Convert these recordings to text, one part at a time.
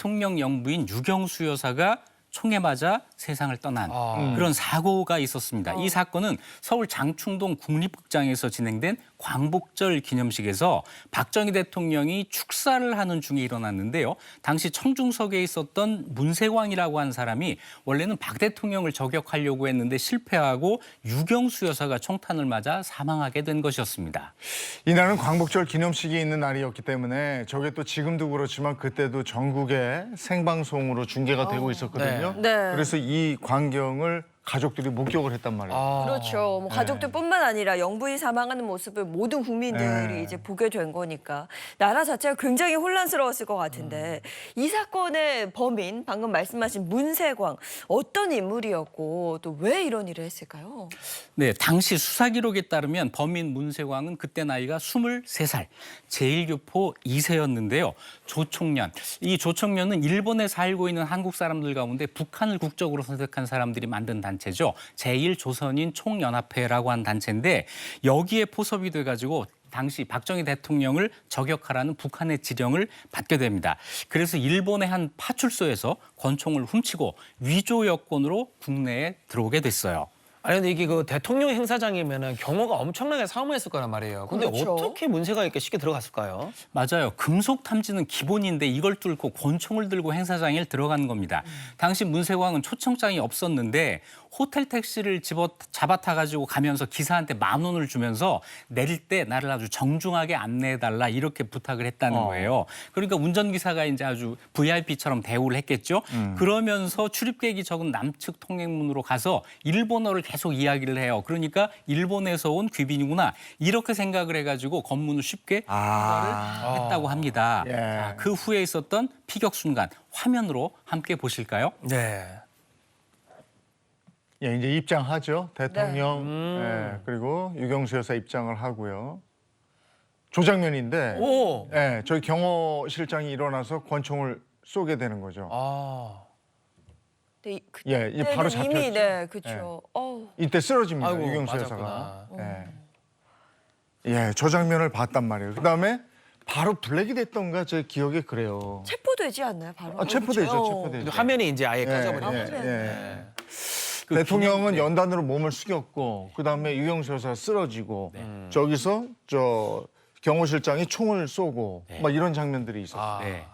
대통령 영부인 유경수 여사가 총에 맞아 세상을 떠난 그런 사고가 있었습니다. 이 사건은 서울 장충동 국립극장에서 진행된 광복절 기념식에서 박정희 대통령이 축사를 하는 중에 일어났는데요. 당시 청중석에 있었던 문세광이라고 한 사람이 원래는 박 대통령을 저격하려고 했는데 실패하고 유경수 여사가 총탄을 맞아 사망하게 된 것이었습니다. 이날은 광복절 기념식이 있는 날이었기 때문에 저게 또 지금도 그렇지만 그때도 전국에 생방송으로 중계가 되고 있었거든요. 네. 그래서 이 광경을 가족들이 목격을 했단 말이에요. 그렇죠. 뭐 가족들뿐만 아니라 영부인 사망하는 모습을 모든 국민들이 이제 보게 된 거니까 나라 자체가 굉장히 혼란스러웠을 것 같은데 이 사건의 범인 방금 말씀하신 문세광 어떤 인물이었고 또 왜 이런 일을 했을까요? 네, 당시 수사 기록에 따르면 범인 문세광은 그때 나이가 23살, 제1교포 2세였는데요. 조총련, 이 조총련은 일본에 살고 있는 한국 사람들 가운데 북한을 국적으로 선택한 사람들이 만든 단체죠. 제1조선인 총연합회라고 한 단체인데 여기에 포섭이 돼가지고 당시 박정희 대통령을 저격하라는 북한의 지령을 받게 됩니다. 그래서 일본의 한 파출소에서 권총을 훔치고 위조 여권으로 국내에 들어오게 됐어요. 아니 근데 이게 그 대통령 행사장이면은 경호가 엄청나게 사무했을 거란 말이에요. 근데 그렇죠. 어떻게 문세가 이렇게 쉽게 들어갔을까요? 맞아요. 금속 탐지는 기본인데 이걸 뚫고 권총을 들고 행사장에 들어간 겁니다. 당시 문세광은 초청장이 없었는데 호텔 택시를 잡아 타가지고 가면서 기사한테 10,000원을 주면서 내릴 때 나를 아주 정중하게 안내해달라 이렇게 부탁을 했다는 거예요. 그러니까 운전기사가 이제 아주 VIP처럼 대우를 했겠죠. 그러면서 출입객이 적은 남측 통행문으로 가서 일본어를 계속 이야기를 해요. 그러니까 일본에서 온 귀빈이구나 이렇게 생각을 해가지고 검문을 쉽게 통과를 했다고 합니다. 예. 자, 그 후에 있었던 피격 순간 화면으로 함께 보실까요? 네. 예, 이제 입장하죠. 대통령 그리고 유경수 여사 입장을 하고요. 조장면인데 오. 예, 저희 경호실장이 일어나서 권총을 쏘게 되는 거죠. 네, 예, 이제 바로 잡혔죠. 이미 네, 그렇죠. 이때 쓰러집니다. 아이고, 유경수 맞았구나. 여사가. 예, 저 장면을 봤단 말이에요. 그다음에 바로 블랙이 됐던가 제 기억에 그래요. 체포되지 않나요, 바로? 체포되죠, 그렇죠? 체포되죠. 화면이 이제 아예 예, 꺼져버리네. 예. 대통령은 연단으로 몸을 숙였고 그다음에 유경수 여사가 쓰러지고 저기서 저 경호실장이 총을 쏘고 막 이런 장면들이 있었어요. 네.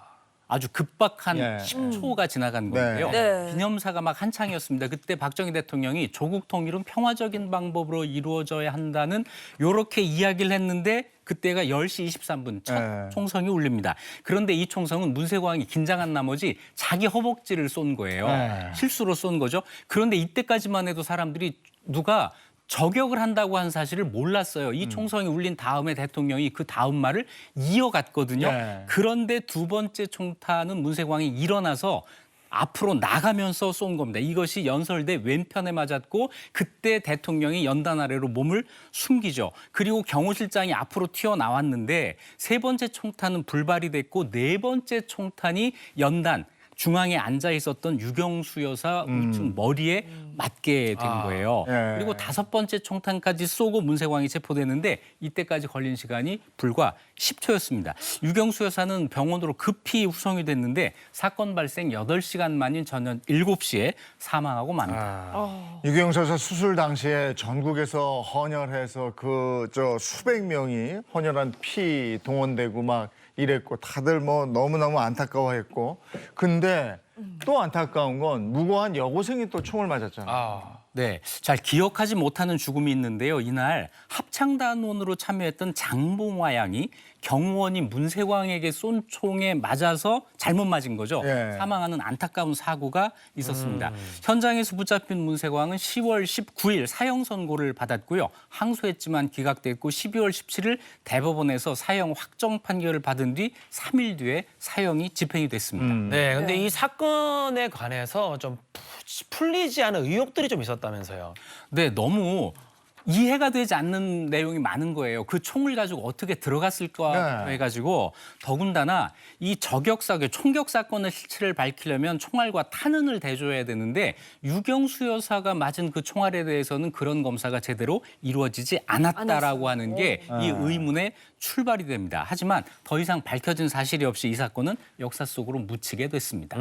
아주 급박한 예. 10초가 지나간 건데요. 네. 기념사가 막 한창이었습니다. 그때 박정희 대통령이 조국 통일은 평화적인 방법으로 이루어져야 한다는 이렇게 이야기를 했는데 그때가 10시 23분 첫 네. 총성이 울립니다. 그런데 이 총성은 문세광이 긴장한 나머지 자기 허벅지를 쏜 거예요. 네. 실수로 쏜 거죠. 그런데 이때까지만 해도 사람들이 누가 저격을 한다고 한 사실을 몰랐어요. 이 총성이 울린 다음에 대통령이 그 다음 말을 이어갔거든요. 네. 그런데 두 번째 총탄은 문세광이 일어나서 앞으로 나가면서 쏜 겁니다. 이것이 연설대 왼편에 맞았고 그때 대통령이 연단 아래로 몸을 숨기죠. 그리고 경호실장이 앞으로 튀어나왔는데 세 번째 총탄은 불발이 됐고 네 번째 총탄이 연단 중앙에 앉아 있었던 유경수 여사 우측 머리에 맞게 된 거예요. 예. 그리고 다섯 번째 총탄까지 쏘고 문세광이 체포됐는데 이때까지 걸린 시간이 불과 10초였습니다. 유경수 여사는 병원으로 급히 후송이 됐는데 사건 발생 8시간 만인 저녁 7시에 사망하고 맙니다. 유경수 여사 수술 당시에 전국에서 헌혈해서 그 저 수백 명이 헌혈한 피 동원되고 막 이랬고 다들 뭐 너무너무 안타까워했고 근데 또 안타까운 건 무고한 여고생이 또 총을 맞았잖아요. 네, 잘 기억하지 못하는 죽음이 있는데요. 이날 합창단원으로 참여했던 장봉화 양이 경호원인 문세광에게 쏜 총에 맞아서 잘못 맞은 거죠. 예. 사망하는 안타까운 사고가 있었습니다. 현장에서 붙잡힌 문세광은 10월 19일 사형 선고를 받았고요. 항소했지만 기각됐고 12월 17일 대법원에서 사형 확정 판결을 받은 뒤 3일 뒤에 사형이 집행이 됐습니다. 네, 근데 이 사건에 관해서 좀 풀리지 않은 의혹들이 좀 있었다면서요. 네, 너무 이해가 되지 않는 내용이 많은 거예요. 그 총을 가지고 어떻게 들어갔을까 네. 해가지고 더군다나 이 총격 사건의 실체를 밝히려면 총알과 탄흔을 대줘야 되는데 유경수 여사가 맞은 그 총알에 대해서는 그런 검사가 제대로 이루어지지 않았다라고 하는 게 이 의문의 출발이 됩니다. 하지만 더 이상 밝혀진 사실이 없이 이 사건은 역사 속으로 묻히게 됐습니다.